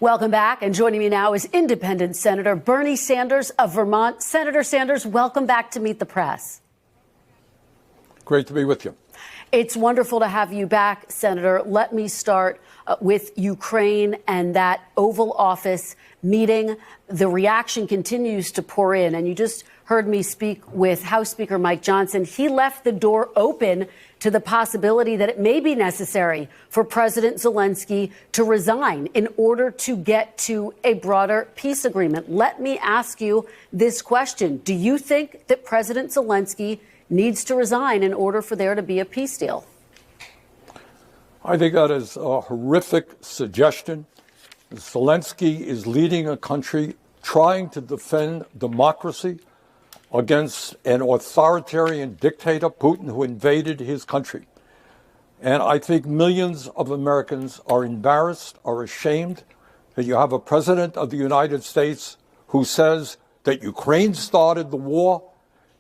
Welcome back. And joining me now is Independent Senator Bernie Sanders of Vermont. Senator Sanders, welcome back to Meet the Press. Great to be with you. It's wonderful to have you back, Senator. Let me start with Ukraine and that Oval Office meeting. The reaction continues to pour in, and you just heard me speak with House Speaker Mike Johnson. He left the door open to the possibility that it may be necessary for President Zelenskyy to resign in order to get to a broader peace agreement. Let me ask you this question. Do you think that President Zelenskyy needs to resign in order for there to be a peace deal? I think that is a horrific suggestion. Zelenskyy is leading a country trying to defend democracy against an authoritarian dictator, Putin, who invaded his country. And I think millions of Americans are embarrassed, are ashamed that you have a president of the United States who says that Ukraine started the war,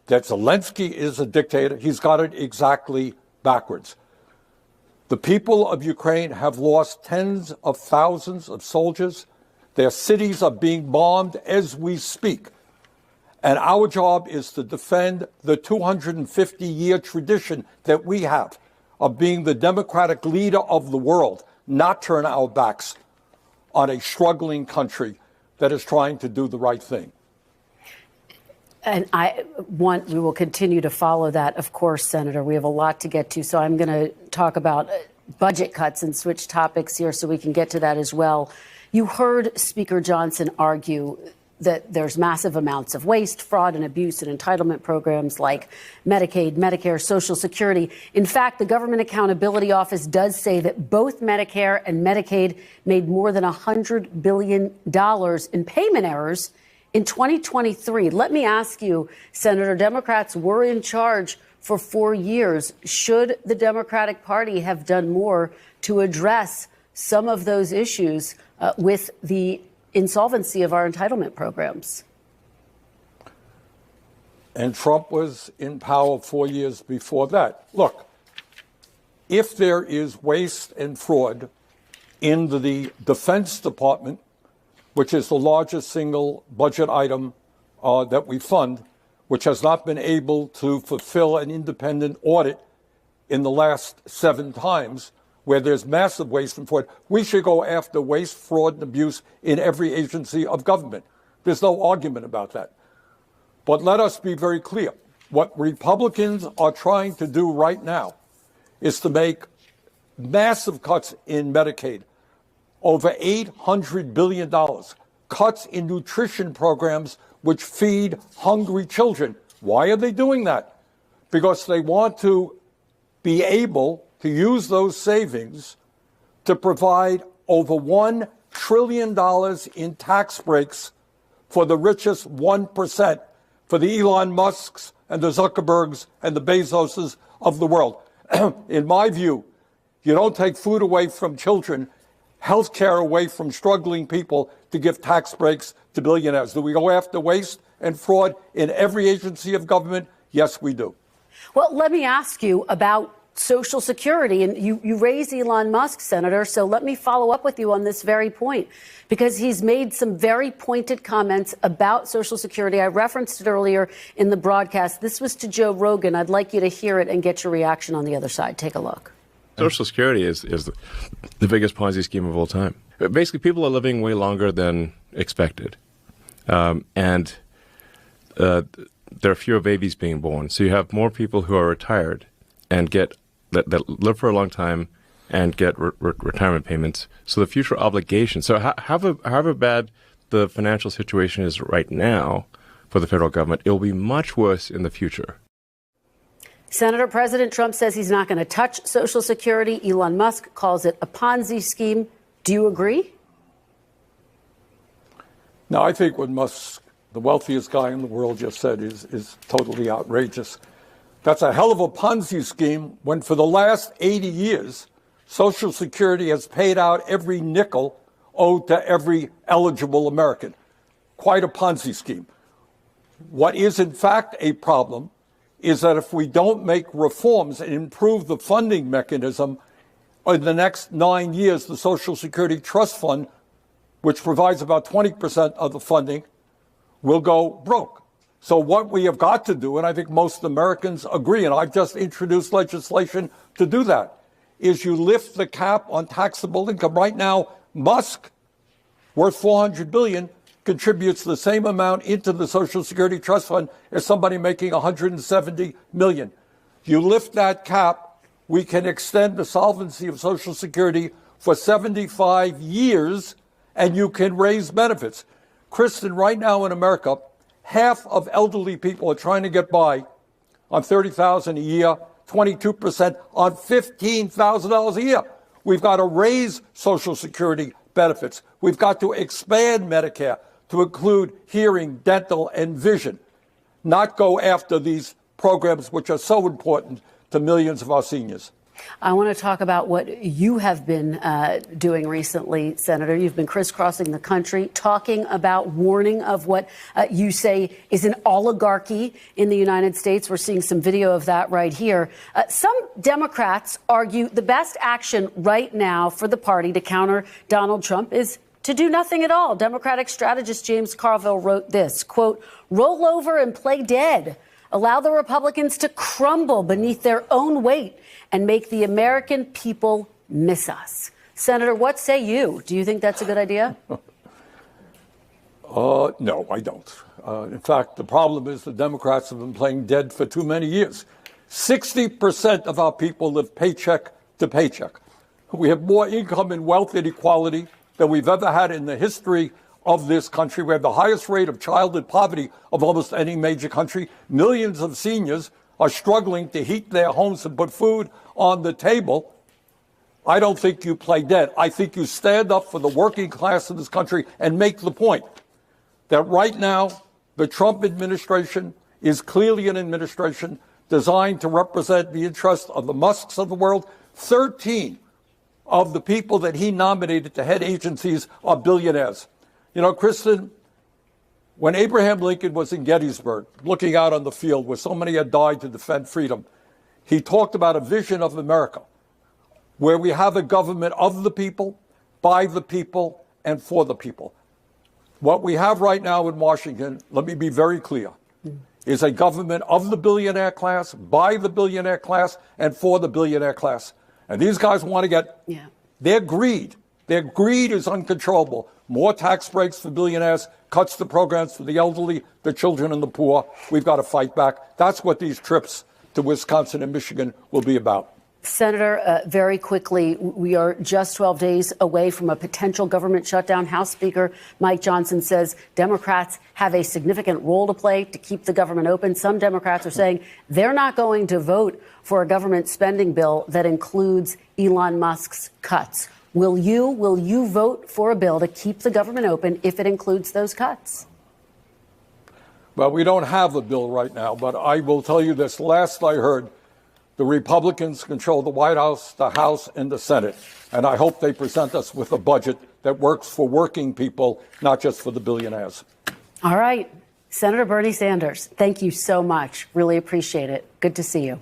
that Zelenskyy is a dictator. He's got it exactly backwards. The people of Ukraine have lost tens of thousands of soldiers. Their cities are being bombed as we speak. And our job is to defend the 250-year tradition that we have of being the democratic leader of the world, not turn our backs on a struggling country that is trying to do the right thing. And we will continue to follow that, of course, Senator. We have a lot to get to, so I'm going to talk about budget cuts and switch topics here so we can get to that as well. You heard Speaker Johnson argue that there's massive amounts of waste, fraud, and abuse in entitlement programs like Medicaid, Medicare, Social Security. In fact, the Government Accountability Office does say that both Medicare and Medicaid made more than $100 billion in payment errors in 2023. Let me ask you, Senator, Democrats were in charge for 4 years. Should the Democratic Party have done more to address some of those issues with the insolvency of our entitlement programs? And Trump was in power 4 years before that. Look, if there is waste and fraud in the Defense Department, which is the largest single budget item that we fund, which has not been able to fulfill an independent audit in the last 7 times, where there's massive waste and fraud, we should go after waste, fraud, and abuse in every agency of government. There's no argument about that. But let us be very clear. What Republicans are trying to do right now is to make massive cuts in Medicaid, over $800 billion, cuts in nutrition programs which feed hungry children. Why are they doing that? Because they want to be able to use those savings to provide over $1 trillion in tax breaks for the richest 1%, for the Elon Musks and the Zuckerbergs and the Bezoses of the world. In my view, you don't take food away from children, health care away from struggling people to give tax breaks to billionaires. Do we go after waste and fraud in every agency of government? Yes, we do. Well, let me ask you about Social Security. And you raised Elon Musk, Senator, so let me follow up with you on this very point, because he's made some very pointed comments about Social Security. I referenced it earlier in the broadcast. This was to Joe Rogan. I'd like you to hear it and get your reaction on the other side. Take a look. Social Security is the biggest Ponzi scheme of all time. Basically, people are living way longer than expected. And there are fewer babies being born. So you have more people who are retired and that live for a long time and get retirement payments. So the future obligations. So however bad the financial situation is right now for the federal government, it will be much worse in the future. Senator, President Trump says he's not going to touch Social Security. Elon Musk calls it a Ponzi scheme. Do you agree? No, I think what Musk, the wealthiest guy in the world, just said is totally outrageous. That's a hell of a Ponzi scheme when for the last 80 years, Social Security has paid out every nickel owed to every eligible American. Quite a Ponzi scheme. What is in fact a problem is that if we don't make reforms and improve the funding mechanism, in the next 9 years, the Social Security Trust Fund which provides about 20% of the funding, will go broke. So what we have got to do, and I think most Americans agree, and I've just introduced legislation to do that, is you lift the cap on taxable income. Right now, Musk, worth $400 billion, contributes the same amount into the Social Security Trust Fund as somebody making $170 million. You lift that cap, we can extend the solvency of Social Security for 75 years, and you can raise benefits. Kristen, right now in America, half of elderly people are trying to get by on $30,000 a year, 22% on $15,000 a year. We've got to raise Social Security benefits. We've got to expand Medicare to include hearing, dental, and vision, not go after these programs which are so important to millions of our seniors. I want to talk about what you have been doing recently, Senator. You've been crisscrossing the country, talking about warning of what you say is an oligarchy in the United States. We're seeing some video of that right here. Some Democrats argue the best action right now for the party to counter Donald Trump is to do nothing at all. Democratic strategist James Carville wrote this, quote, "Roll over and play dead. Allow the Republicans to crumble beneath their own weight and make the American people miss us." Senator, what say you? Do you think that's a good idea? No, I don't. In fact, the problem is the Democrats have been playing dead for too many years. 60% of our people live paycheck to paycheck. We have more income and wealth inequality than we've ever had in the history of this country. We have the highest rate of childhood poverty of almost any major country. Millions of seniors are struggling to heat their homes and put food on the table. I don't think you play dead. I think you stand up for the working class of this country and make the point that right now the Trump administration is clearly an administration designed to represent the interests of the Musks of the world. 13 of the people that he nominated to head agencies are billionaires. You know, Kristen, when Abraham Lincoln was in Gettysburg, looking out on the field where so many had died to defend freedom, he talked about a vision of America where we have a government of the people, by the people, and for the people. What we have right now in Washington, let me be very clear, is a government of the billionaire class, by the billionaire class, and for the billionaire class. And these guys want to get their greed. Their greed is uncontrollable. More tax breaks for billionaires, cuts to programs for the elderly, the children, and the poor. We've got to fight back. That's what these trips to Wisconsin and Michigan will be about. Senator, very quickly, we are just 12 days away from a potential government shutdown. House Speaker Mike Johnson says Democrats have a significant role to play to keep the government open. Some Democrats are saying they're not going to vote for a government spending bill that includes Elon Musk's cuts. Will you vote for a bill to keep the government open if it includes those cuts? Well, we don't have a bill right now, but I will tell you this. Last I heard, the Republicans control the White House, the House, and the Senate. And I hope they present us with a budget that works for working people, not just for the billionaires. All right. Senator Bernie Sanders, thank you so much. Really appreciate it. Good to see you.